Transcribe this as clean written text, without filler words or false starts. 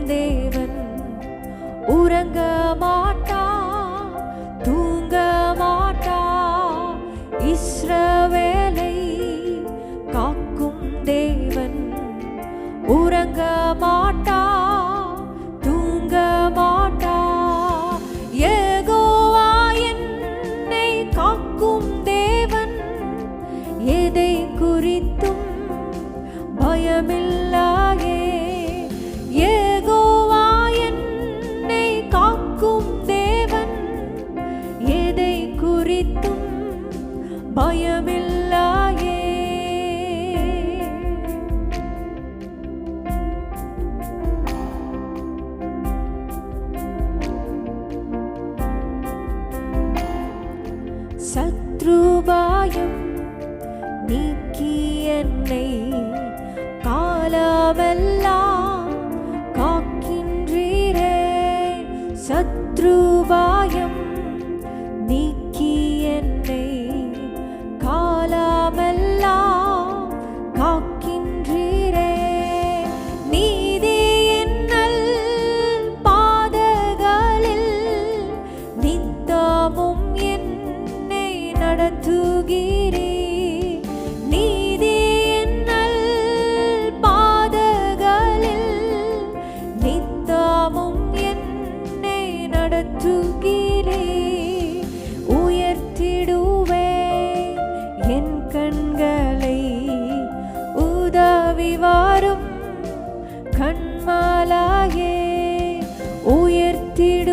தேவன் உறங்க மாட்டா தூங்க மாட்டா இஸ்ரவேலை காக்கும் தேவன் உறங்க மாட்டா தூங்க மாட்டா யெகோவா என்னை காக்கும் தேவன் எதை குறித்தும் பயமில்லாயே யெகோவா என்னை காக்கும் தேவன் எதை குறித்தும் பயமில்லாயே சத்ருபாயம் நீக்கி என்னை காலமெல்லாம் காக்கின்றீரே சத்ருபாயம் நீக்கி என்னை காலமெல்லாம் காக்கின்றீரே நீதி என்னல் பாதகளில் நித்தமும் என்னை நடத்துகிறீர் நீதி என்னல் பாதகளில் நித்தமும் என்னை நடத்துகிறீர் உயர்த்திடுவேன் என் கண்களை உதவி வரும் கண்மலையே உயர்த்திடு